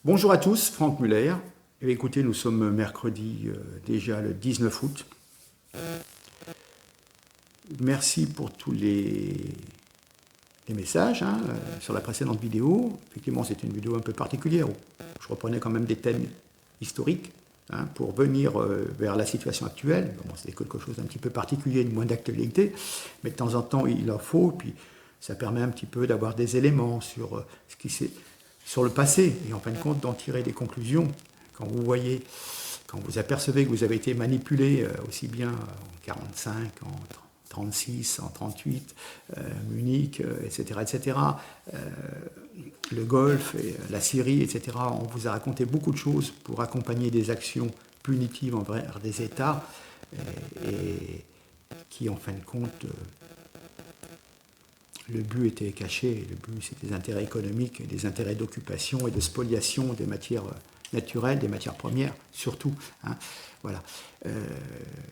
Bonjour à tous, Franck Muller. Et écoutez, nous sommes mercredi déjà le 19 août. Merci pour tous les messages sur la précédente vidéo. Effectivement, c'était une vidéo un peu particulière où je reprenais quand même des thèmes historiques pour venir vers la situation actuelle. Bon, c'est quelque chose d'un petit peu particulier, de moins d'actualité, mais de temps en temps, il en faut. Puis ça permet un petit peu d'avoir des éléments sur ce qui s'est sur le passé, et en fin de compte d'en tirer des conclusions. Quand vous voyez, quand vous apercevez que vous avez été manipulé aussi bien en 45, en 36, en 38, Munich, etc., le Golfe, et la Syrie, etc., on vous a raconté beaucoup de choses pour accompagner des actions punitives envers des États, et qui, en fin de compte, le but était caché. Le but, c'était des intérêts économiques, des intérêts d'occupation et de spoliation des matières naturelles, des matières premières, surtout. Voilà.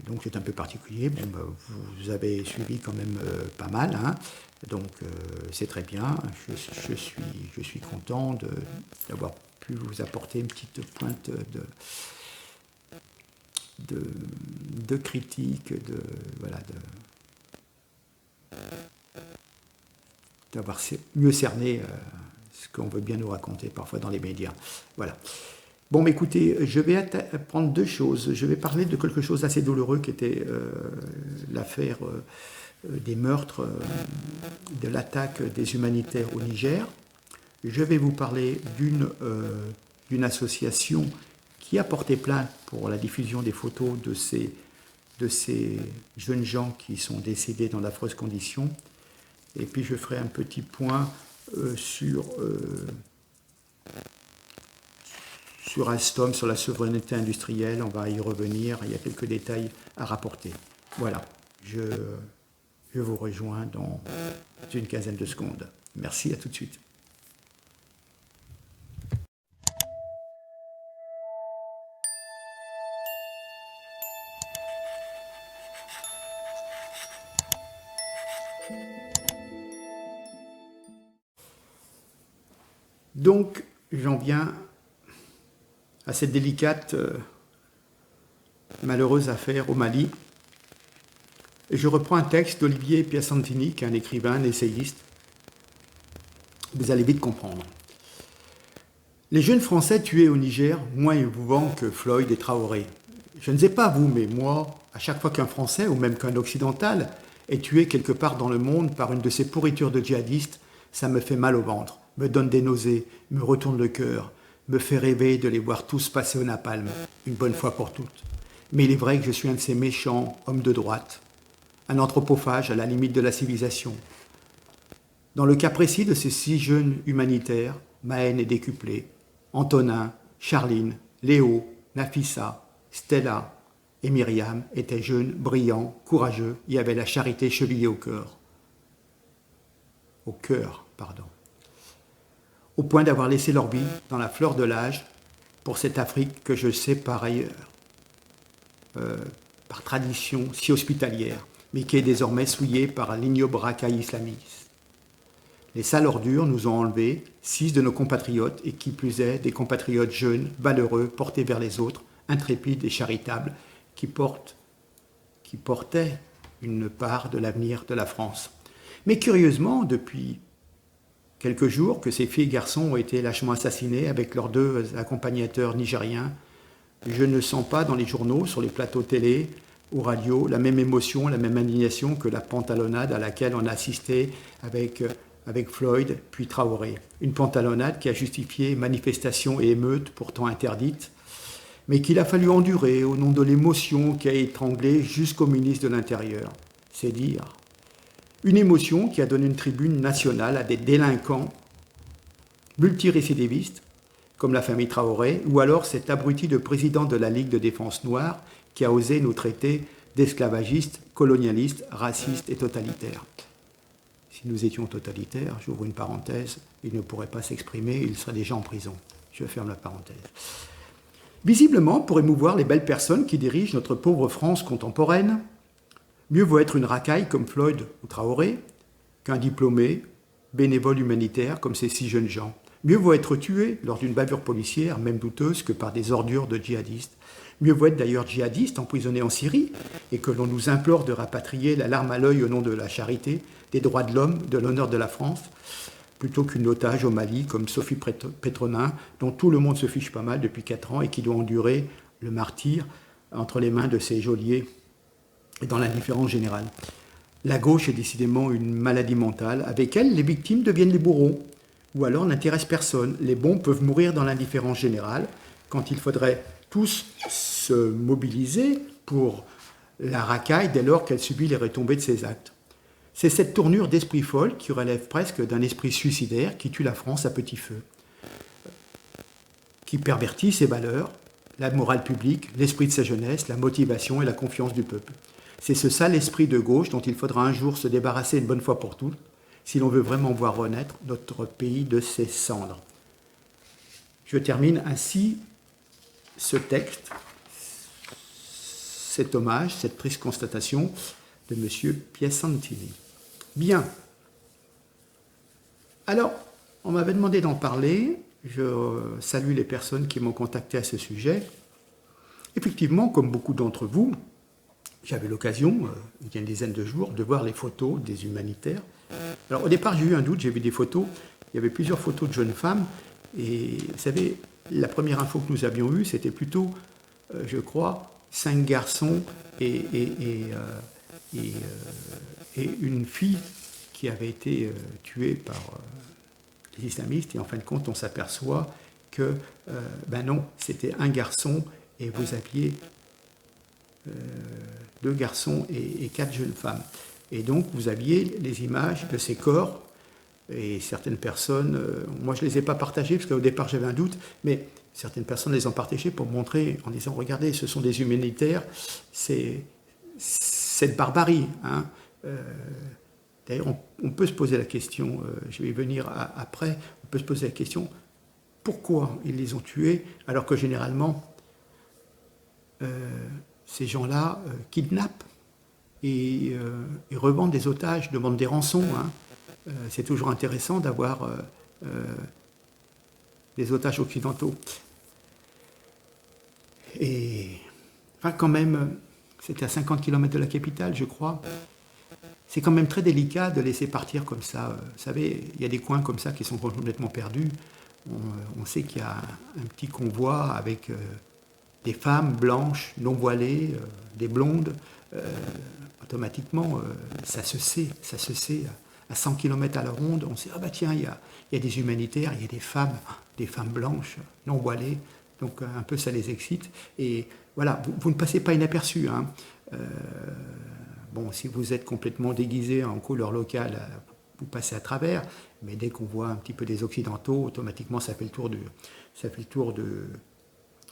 Donc c'est un peu particulier. Bon, vous avez suivi quand même pas mal. Donc c'est très bien. Je suis content d'avoir pu vous apporter une petite pointe de critique, d'avoir mieux cerné ce qu'on veut bien nous raconter parfois dans les médias. Voilà. Bon, mais écoutez, je vais prendre deux choses. Je vais parler de quelque chose d'assez douloureux qui était l'affaire des meurtres, de l'attaque des humanitaires au Niger. Je vais vous parler d'une association qui a porté plainte pour la diffusion des photos de ces jeunes gens qui sont décédés dans d'affreuses conditions. Et puis je ferai un petit point sur Alstom, sur la souveraineté industrielle. On va y revenir, il y a quelques détails à rapporter. Voilà, je vous rejoins dans une quinzaine de secondes. Merci, à tout de suite. Donc, j'en viens à cette délicate, malheureuse affaire au Mali. Et je reprends un texte d'Olivier Piacentini, qui est un écrivain, un essayiste. Vous allez vite comprendre. Les jeunes Français tués au Niger, moins émouvants que Floyd et Traoré. Je ne sais pas vous, mais moi, à chaque fois qu'un Français, ou même qu'un Occidental, est tué quelque part dans le monde par une de ces pourritures de djihadistes, ça me fait mal au ventre, me donne des nausées, me retourne le cœur, me fait rêver de les voir tous passer au napalm, une bonne fois pour toutes. Mais il est vrai que je suis un de ces méchants hommes de droite, un anthropophage à la limite de la civilisation. Dans le cas précis de ces 6 jeunes humanitaires, ma haine est décuplée. Antonin, Charline, Léo, Nafissa, Stella et Myriam étaient jeunes, brillants, courageux et avaient la charité chevillée au cœur. Au point d'avoir laissé leur vie dans la fleur de l'âge pour cette Afrique que je sais par ailleurs, par tradition si hospitalière, mais qui est désormais souillée par l'ignoble racaille islamiste. Les sales ordures nous ont enlevé 6 de nos compatriotes, et qui plus est, des compatriotes jeunes, valeureux, portés vers les autres, intrépides et charitables, qui portaient une part de l'avenir de la France. Mais curieusement, depuis quelques jours que ces filles et garçons ont été lâchement assassinés avec leurs 2 accompagnateurs nigériens, je ne sens pas dans les journaux, sur les plateaux télé ou radio, la même émotion, la même indignation que la pantalonnade à laquelle on a assisté avec Floyd puis Traoré. Une pantalonnade qui a justifié manifestations et émeutes pourtant interdites, mais qu'il a fallu endurer au nom de l'émotion qui a étranglé jusqu'au ministre de l'Intérieur. C'est dire. Une émotion qui a donné une tribune nationale à des délinquants multirécidivistes, comme la famille Traoré, ou alors cet abruti de président de la Ligue de défense noire qui a osé nous traiter d'esclavagistes, colonialistes, racistes et totalitaires. Si nous étions totalitaires, j'ouvre une parenthèse, il ne pourrait pas s'exprimer, il serait déjà en prison. Je ferme la parenthèse. Visiblement, pour émouvoir les belles personnes qui dirigent notre pauvre France contemporaine, mieux vaut être une racaille comme Floyd ou Traoré qu'un diplômé, bénévole humanitaire comme ces 6 jeunes gens. Mieux vaut être tué lors d'une bavure policière, même douteuse, que par des ordures de djihadistes. Mieux vaut être d'ailleurs djihadiste, emprisonné en Syrie, et que l'on nous implore de rapatrier la larme à l'œil au nom de la charité, des droits de l'homme, de l'honneur de la France, plutôt qu'une otage au Mali comme Sophie Pétronin, dont tout le monde se fiche pas mal depuis 4 ans et qui doit endurer le martyre entre les mains de ses geôliers et dans l'indifférence générale. La gauche est décidément une maladie mentale. Avec elle, les victimes deviennent les bourreaux, ou alors n'intéressent personne. Les bons peuvent mourir dans l'indifférence générale, quand il faudrait tous se mobiliser pour la racaille dès lors qu'elle subit les retombées de ses actes. C'est cette tournure d'esprit folle qui relève presque d'un esprit suicidaire qui tue la France à petit feu, qui pervertit ses valeurs, la morale publique, l'esprit de sa jeunesse, la motivation et la confiance du peuple. C'est ce sale esprit de gauche dont il faudra un jour se débarrasser une bonne fois pour toutes, si l'on veut vraiment voir renaître notre pays de ses cendres. Je termine ainsi ce texte, cet hommage, cette triste constatation de M. Piacentini. Bien. Alors, on m'avait demandé d'en parler. Je salue les personnes qui m'ont contacté à ce sujet. Effectivement, comme beaucoup d'entre vous, j'avais l'occasion, il y a une dizaine de jours, de voir les photos des humanitaires. Alors, au départ, j'ai eu un doute, j'ai vu des photos. Il y avait plusieurs photos de jeunes femmes. Et vous savez, la première info que nous avions eue, c'était plutôt, je crois, 5 garçons et une fille qui avait été tuée par les islamistes. Et en fin de compte, on s'aperçoit que, ben non, c'était un garçon et vous aviez 2 garçons et 4 jeunes femmes. Et donc, vous aviez les images de ces corps. Et certaines personnes, moi je ne les ai pas partagées parce qu'au départ j'avais un doute, mais certaines personnes les ont partagées pour montrer en disant regardez, ce sont des humanitaires, c'est cette barbarie. Hein. D'ailleurs, on peut se poser la question, je vais y venir après, on peut se poser la question pourquoi ils les ont tués alors que généralement ces gens-là kidnappent et revendent des otages, demandent des rançons. Hein. C'est toujours intéressant d'avoir des otages occidentaux. Et enfin, quand même, c'était à 50 km de la capitale, je crois. C'est quand même très délicat de laisser partir comme ça. Vous savez, il y a des coins comme ça qui sont complètement perdus. On sait qu'il y a un petit convoi avec des femmes blanches, non voilées, des blondes. Automatiquement, ça se sait. À 100 km à la ronde, on sait, ah bah tiens, il y a des humanitaires, il y a des femmes blanches, non voilées, donc un peu ça les excite. Et voilà, vous ne passez pas inaperçu. Hein. Bon, si vous êtes complètement déguisé en couleur locale, vous passez à travers, mais dès qu'on voit un petit peu des Occidentaux, automatiquement ça fait le tour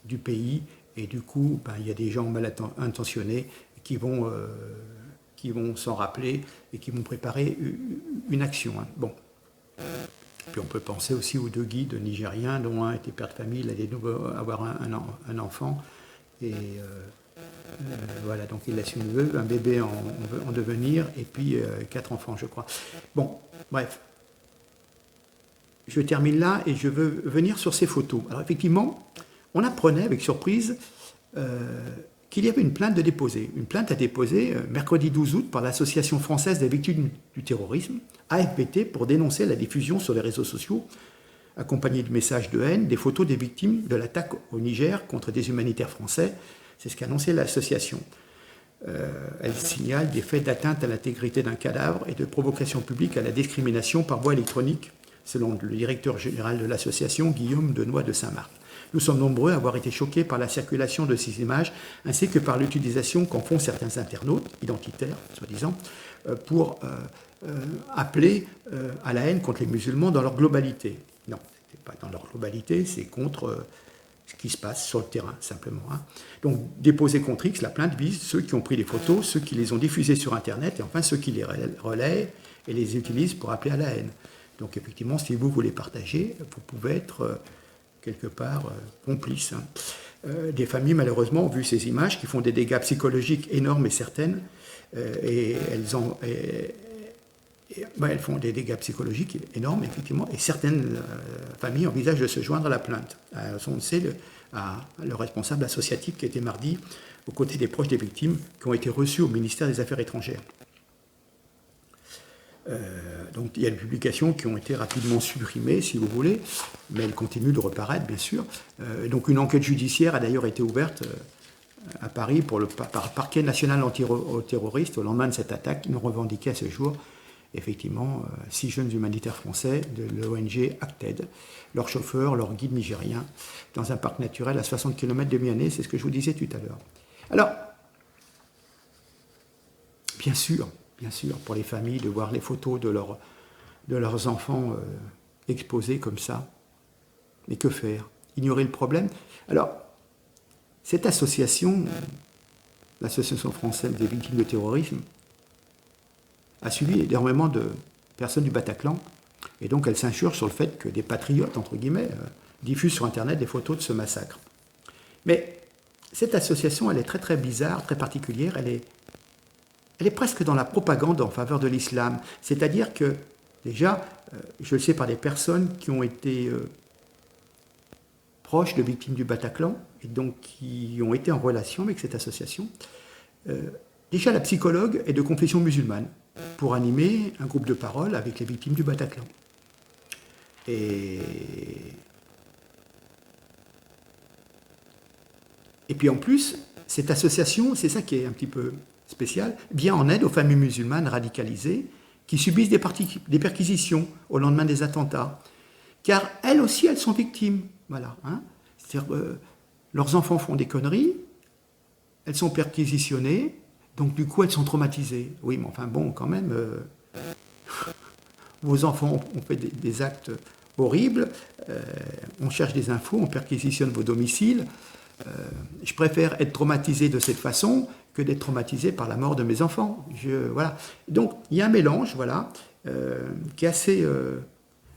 du pays, et du coup, ben, il y a des gens mal intentionnés qui vont s'en rappeler et qui vont préparer une action. Hein. Bon. Puis on peut penser aussi aux 2 guides nigériens, dont un était père de famille, il allait avoir un enfant. Et voilà, donc il laisse un bébé en devenir, et puis 4 enfants, je crois. Bon, bref. Je termine là et je veux venir sur ces photos. Alors effectivement, on apprenait avec surprise qu'il y avait une plainte à déposer. Une plainte à déposer mercredi 12 août par l'Association française des victimes du terrorisme, AFVT, pour dénoncer la diffusion sur les réseaux sociaux, accompagnée de messages de haine, des photos des victimes de l'attaque au Niger contre des humanitaires français. C'est ce qu'a annoncé l'association. Elle signale des faits d'atteinte à l'intégrité d'un cadavre et de provocation publique à la discrimination par voie électronique, selon le directeur général de l'association, Guillaume Denoy de Saint-Marc. Nous sommes nombreux à avoir été choqués par la circulation de ces images, ainsi que par l'utilisation qu'en font certains internautes, identitaires, soi-disant, pour appeler à la haine contre les musulmans dans leur globalité. Non, ce n'est pas dans leur globalité, c'est contre ce qui se passe sur le terrain, simplement. Hein. Donc, déposer contre X, la plainte vise ceux qui ont pris les photos, ceux qui les ont diffusées sur Internet, et enfin ceux qui les relaient et les utilisent pour appeler à la haine. Donc, effectivement, si vous les partagez, vous pouvez être quelque part complices. Hein. Des familles, malheureusement, ont vu ces images qui font des dégâts psychologiques énormes et certaines, et elles font des dégâts psychologiques énormes, effectivement, et certaines familles envisagent de se joindre à la plainte. On sait le responsable associatif qui était mardi aux côtés des proches des victimes qui ont été reçus au ministère des Affaires étrangères. Donc il y a des publications qui ont été rapidement supprimées, si vous voulez, mais elles continuent de reparaître, bien sûr. Donc une enquête judiciaire a d'ailleurs été ouverte à Paris par le parquet national antiterroriste au lendemain de cette attaque. Ils ont revendiqué à ce jour, effectivement, 6 jeunes humanitaires français de l'ONG Acted, leur chauffeur, leur guide nigérien, dans un parc naturel à 60 km de Miami. C'est ce que je vous disais tout à l'heure. Alors, bien sûr, pour les familles, de voir les photos de leurs enfants exposés comme ça. Mais que faire? Ignorer le problème? Alors, cette association, l'Association française des victimes de terrorisme, a suivi énormément de personnes du Bataclan, et donc elle s'insurge sur le fait que des patriotes, entre guillemets, diffusent sur Internet des photos de ce massacre. Mais cette association, elle est très très bizarre, très particulière, elle est presque dans la propagande en faveur de l'islam. C'est-à-dire que, déjà, je le sais par des personnes qui ont été proches de victimes du Bataclan, et donc qui ont été en relation avec cette association. Déjà, la psychologue est de confession musulmane, pour animer un groupe de parole avec les victimes du Bataclan. Et puis en plus, cette association, c'est ça qui est un petit peu spécial, vient en aide aux familles musulmanes radicalisées qui subissent des perquisitions au lendemain des attentats. Car elles aussi, elles sont victimes. Voilà. Hein. C'est-à-dire, leurs enfants font des conneries, elles sont perquisitionnées, donc du coup elles sont traumatisées. Oui, mais enfin bon, quand même, vos enfants ont fait des actes horribles, on cherche des infos, on perquisitionne vos domiciles. Je préfère être traumatisé de cette façon que d'être traumatisé par la mort de mes enfants. Voilà. Donc il y a un mélange, voilà, qui est assez...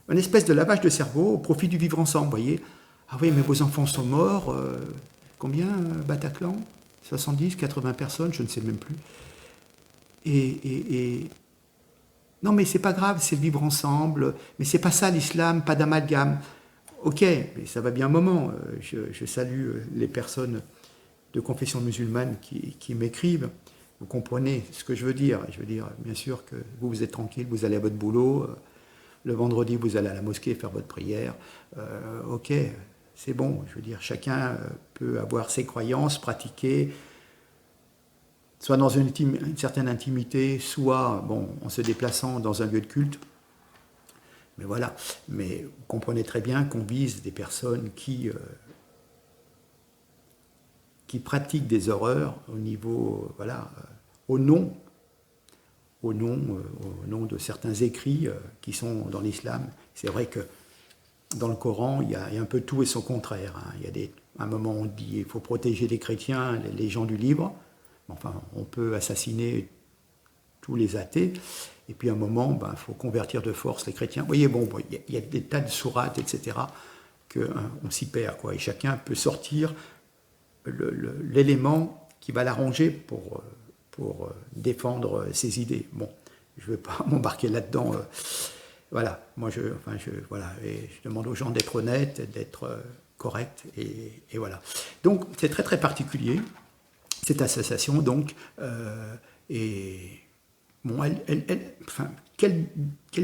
une espèce de lavage de cerveau au profit du vivre ensemble, vous voyez. Ah oui, mais vos enfants sont morts, combien, Bataclan? 70, 80 personnes, je ne sais même plus. Et non, mais c'est pas grave, c'est le vivre ensemble, mais c'est pas ça l'islam, pas d'amalgame. Ok, mais ça va bien un moment. Je salue les personnes de confession musulmane qui m'écrivent. Vous comprenez ce que je veux dire. Je veux dire, bien sûr que vous êtes tranquille, vous allez à votre boulot. Le vendredi, vous allez à la mosquée faire votre prière. Ok, c'est bon. Je veux dire, chacun peut avoir ses croyances, pratiquer, soit dans une certaine intimité, soit en se déplaçant dans un lieu de culte. Mais voilà. Mais vous comprenez très bien qu'on vise des personnes qui pratiquent des horreurs au niveau, voilà, au nom de certains écrits qui sont dans l'islam. C'est vrai que dans le Coran, il y a un peu tout et son contraire. Hein. Il y a un moment, on dit qu'il faut protéger les chrétiens, les gens du libre. Enfin, on peut assassiner tous les athées. Et puis à un moment, il faut convertir de force les chrétiens. Vous voyez, il y a des tas de sourates, etc., qu'on s'y perd, quoi. Et chacun peut sortir l'élément qui va l'arranger pour défendre ses idées. Bon, je ne vais pas m'embarquer là-dedans. Voilà, moi voilà, et je demande aux gens d'être honnêtes, d'être corrects, et voilà. Donc c'est très très particulier, cette association, donc, et bon, qu'elle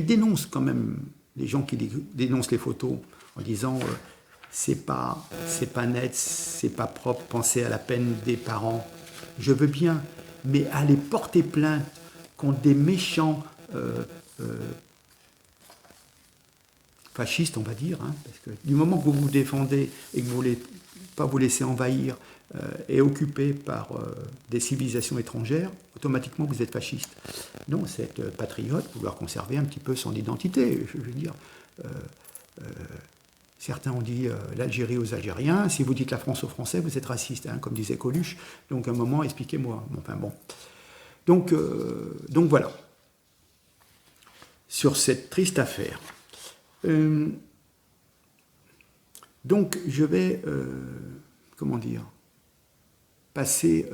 dénonce quand même les gens qui dénoncent les photos en disant c'est pas net, c'est pas propre, pensez à la peine des parents. Je veux bien, mais aller porter plainte contre des méchants fascistes, on va dire, hein, parce que du moment que vous vous défendez et que vous ne voulez pas vous laisser envahir et occuper par des civilisations étrangères, automatiquement vous êtes fasciste. Non, c'est être patriote, vouloir conserver un petit peu son identité. Je veux dire, certains ont dit l'Algérie aux Algériens, si vous dites la France aux Français, vous êtes raciste, hein, comme disait Coluche. Donc à un moment, expliquez-moi. Enfin bon. Donc voilà. Sur cette triste affaire. Donc je vais, passer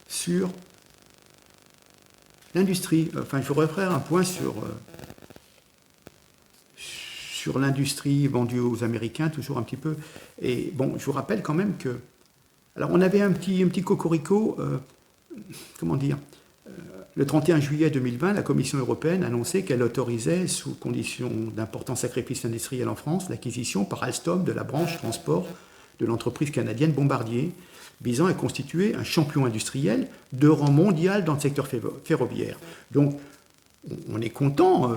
sur l'industrie, enfin je voudrais faire un point sur l'industrie vendue aux Américains, toujours un petit peu. Et bon, je vous rappelle quand même que... Alors on avait un petit cocorico, comment dire, le 31 juillet 2020, la Commission européenne annonçait qu'elle autorisait, sous condition d'importants sacrifices industriels en France, l'acquisition par Alstom de la branche transport de l'entreprise canadienne Bombardier, visant à constituer un champion industriel de rang mondial dans le secteur ferroviaire. Donc, on est content,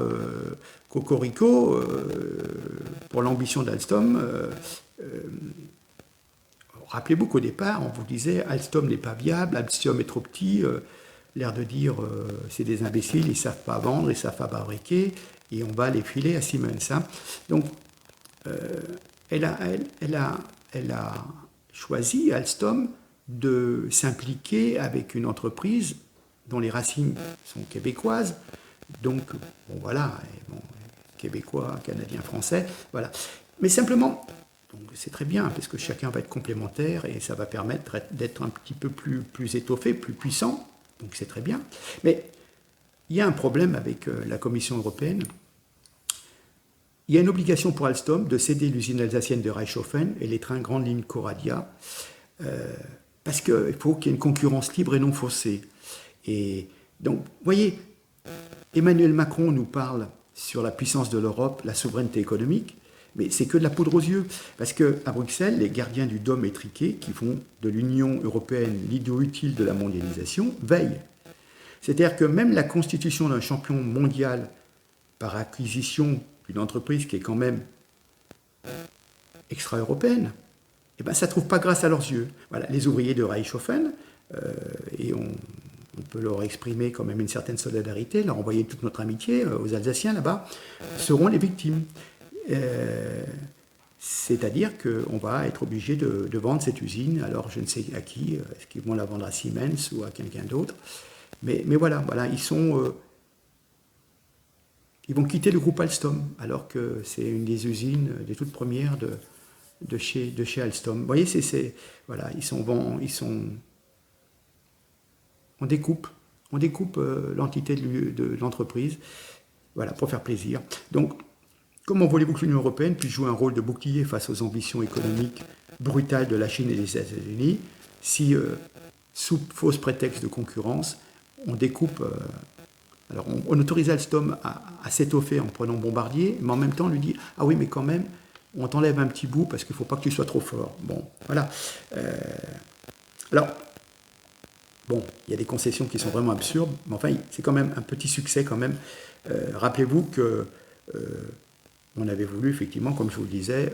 Cocorico, pour l'ambition d'Alstom. Rappelez-vous qu'au départ, on vous disait Alstom n'est pas viable, Alstom est trop petit, l'air de dire c'est des imbéciles, ils ne savent pas vendre, ils ne savent pas fabriquer, et on va les filer à Siemens. Hein. Donc, elle a choisi, Alstom, de s'impliquer avec une entreprise dont les racines sont québécoises, donc, bon voilà, bon, québécois, canadien, français, voilà. Mais simplement, c'est très bien, parce que chacun va être complémentaire et ça va permettre d'être un petit peu plus étoffé, plus puissant, donc c'est très bien. Mais il y a un problème avec la Commission européenne. Il y a une obligation pour Alstom de céder l'usine alsacienne de Reichshofen et les trains grande ligne Coradia, parce qu'il faut qu'il y ait une concurrence libre et non faussée. Et donc, vous voyez, Emmanuel Macron nous parle sur la puissance de l'Europe, la souveraineté économique, mais c'est que de la poudre aux yeux. Parce qu'à Bruxelles, les gardiens du dôme étriqué, qui font de l'Union européenne l'idiot utile de la mondialisation, veillent. C'est-à-dire que même la constitution d'un champion mondial par acquisition d'une entreprise qui est quand même extra-européenne, eh ben, ça ne trouve pas grâce à leurs yeux. Voilà, les ouvriers de Reichshofen, et on peut leur exprimer quand même une certaine solidarité, leur envoyer toute notre amitié aux Alsaciens là-bas, seront les victimes. C'est-à-dire qu'on va être obligé de vendre cette usine, alors je ne sais à qui, est-ce qu'ils vont la vendre à Siemens ou à quelqu'un d'autre, mais voilà, ils vont quitter le groupe Alstom, alors que c'est une des usines, des toutes premières de chez Alstom. Vous voyez, voilà, on découpe l'entité de l'entreprise, voilà, pour faire plaisir. Donc, comment voulez-vous que l'Union européenne puisse jouer un rôle de bouclier face aux ambitions économiques brutales de la Chine et des États-Unis si, sous fausse prétexte de concurrence, on découpe... alors, on autorise Alstom à s'étoffer en prenant Bombardier, mais en même temps, on lui dit « Ah oui, mais quand même, on t'enlève un petit bout parce qu'il ne faut pas que tu sois trop fort. » Bon, voilà. Alors, bon, il y a des concessions qui sont vraiment absurdes, mais enfin, c'est quand même un petit succès quand même. Rappelez-vous que on avait voulu, effectivement, comme je vous le disais,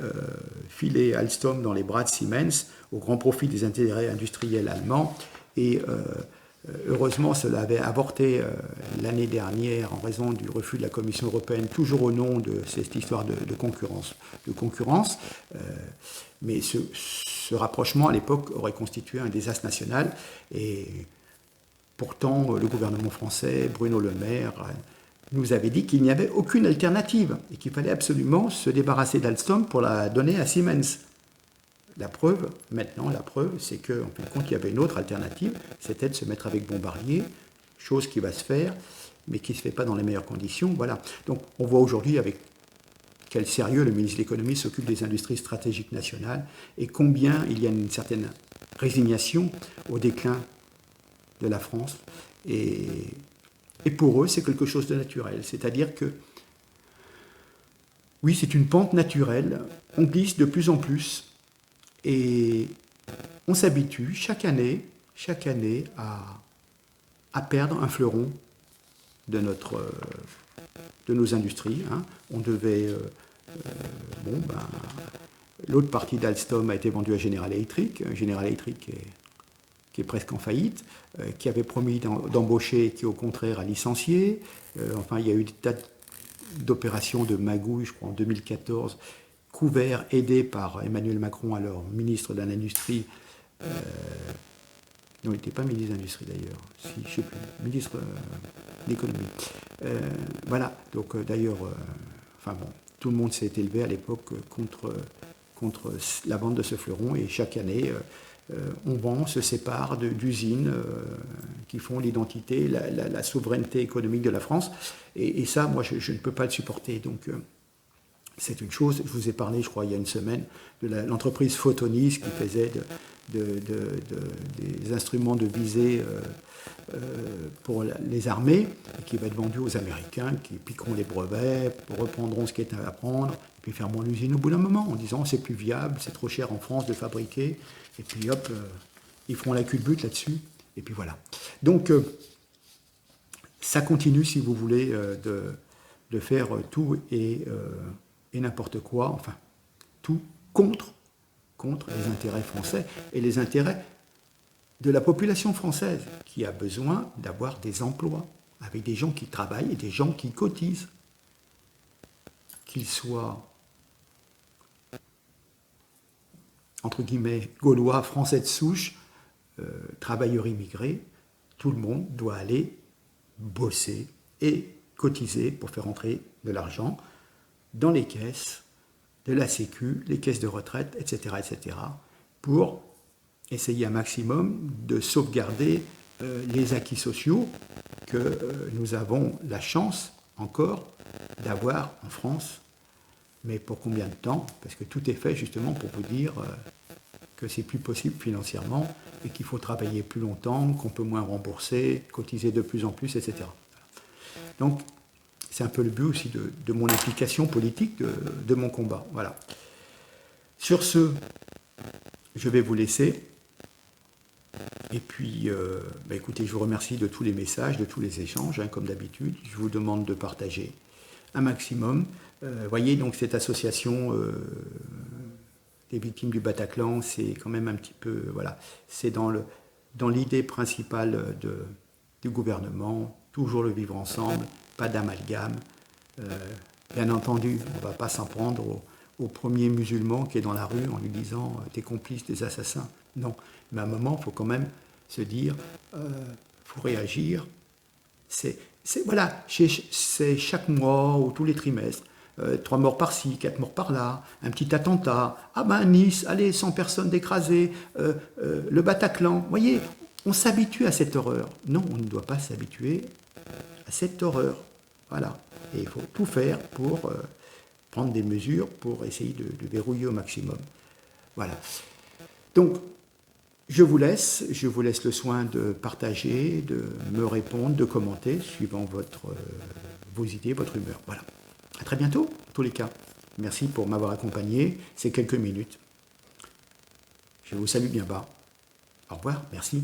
filer Alstom dans les bras de Siemens au grand profit des intérêts industriels allemands. Et heureusement, cela avait avorté l'année dernière en raison du refus de la Commission européenne, toujours au nom de cette histoire de concurrence. Mais ce rapprochement, à l'époque, aurait constitué un désastre national. Et pourtant, le gouvernement français, Bruno Le Maire, nous avait dit qu'il n'y avait aucune alternative et qu'il fallait absolument se débarrasser d'Alstom pour la donner à Siemens. La preuve, c'est qu'en fin de compte, il y avait une autre alternative, c'était de se mettre avec Bombardier, chose qui va se faire, mais qui ne se fait pas dans les meilleures conditions. Voilà. Donc, on voit aujourd'hui avec quel sérieux le ministre de l'économie s'occupe des industries stratégiques nationales et combien il y a une certaine résignation au déclin de la France. Et pour eux, c'est quelque chose de naturel. C'est-à-dire que, oui, c'est une pente naturelle. On glisse de plus en plus et on s'habitue chaque année à perdre un fleuron de nos industries. Hein. On devait... l'autre partie d'Alstom a été vendue à General Electric. General Electric qui est presque en faillite, qui avait promis d'embaucher et qui, au contraire, a licencié. Enfin, il y a eu des tas d'opérations de magouille, je crois, en 2014, couverts, aidés par Emmanuel Macron, alors ministre de l'Industrie. Non, il n'était pas ministre de l'Industrie, d'ailleurs. Si, je ne sais plus. Ministre de l'Économie. Voilà. Donc, d'ailleurs, tout le monde s'est élevé à l'époque contre la vente de ce fleuron, et chaque année... on se sépare d'usines qui font l'identité, la souveraineté économique de la France. Et ça, moi, je ne peux pas le supporter. Donc, c'est une chose. Je vous ai parlé, je crois, il y a une semaine, de l'entreprise Photonis qui faisait des instruments de visée pour les armées, et qui va être vendu aux Américains, qui piqueront les brevets, reprendront ce qui est à prendre, puis fermeront l'usine au bout d'un moment, en disant c'est plus viable, c'est trop cher en France de fabriquer, et puis hop, ils feront la culbute là-dessus, et puis voilà. Donc, ça continue, si vous voulez, de faire tout et n'importe quoi, enfin, tout contre les intérêts français et les intérêts de la population française qui a besoin d'avoir des emplois avec des gens qui travaillent et des gens qui cotisent, qu'ils soient entre guillemets gaulois, français de souche, travailleurs immigrés, tout le monde doit aller bosser et cotiser pour faire entrer de l'argent dans les caisses de la Sécu, les caisses de retraite, etc., pour essayer un maximum de sauvegarder les acquis sociaux que nous avons la chance encore d'avoir en France. Mais pour combien de temps? Parce que tout est fait justement pour vous dire que c'est plus possible financièrement et qu'il faut travailler plus longtemps, qu'on peut moins rembourser, cotiser de plus en plus, etc. Donc, c'est un peu le but aussi de mon implication politique, de mon combat. Voilà. Sur ce, je vais vous laisser. Et puis, écoutez, je vous remercie de tous les messages, de tous les échanges, hein, comme d'habitude. Je vous demande de partager un maximum. Voyez, donc cette association des victimes du Bataclan, c'est quand même un petit peu, voilà, c'est dans l'idée principale du gouvernement, toujours le vivre ensemble, pas d'amalgame. Bien entendu, on ne va pas s'en prendre au premier musulman qui est dans la rue en lui disant « t'es complice des assassins ». Non, mais à un moment, il faut quand même se dire faut réagir. Voilà, c'est chaque mois ou tous les trimestres. 3 morts par-ci, 4 morts par-là, un petit attentat, ah ben Nice, allez, 100 personnes décrasées, le Bataclan, vous voyez, on s'habitue à cette horreur. Non, on ne doit pas s'habituer à cette horreur. Voilà, et il faut tout faire pour prendre des mesures pour essayer de verrouiller au maximum. Voilà. Donc, je vous laisse le soin de partager, de me répondre, de commenter, suivant vos idées, votre humeur. Voilà. À très bientôt, en tous les cas. Merci pour m'avoir accompagné ces quelques minutes. Je vous salue bien bas. Au revoir, merci.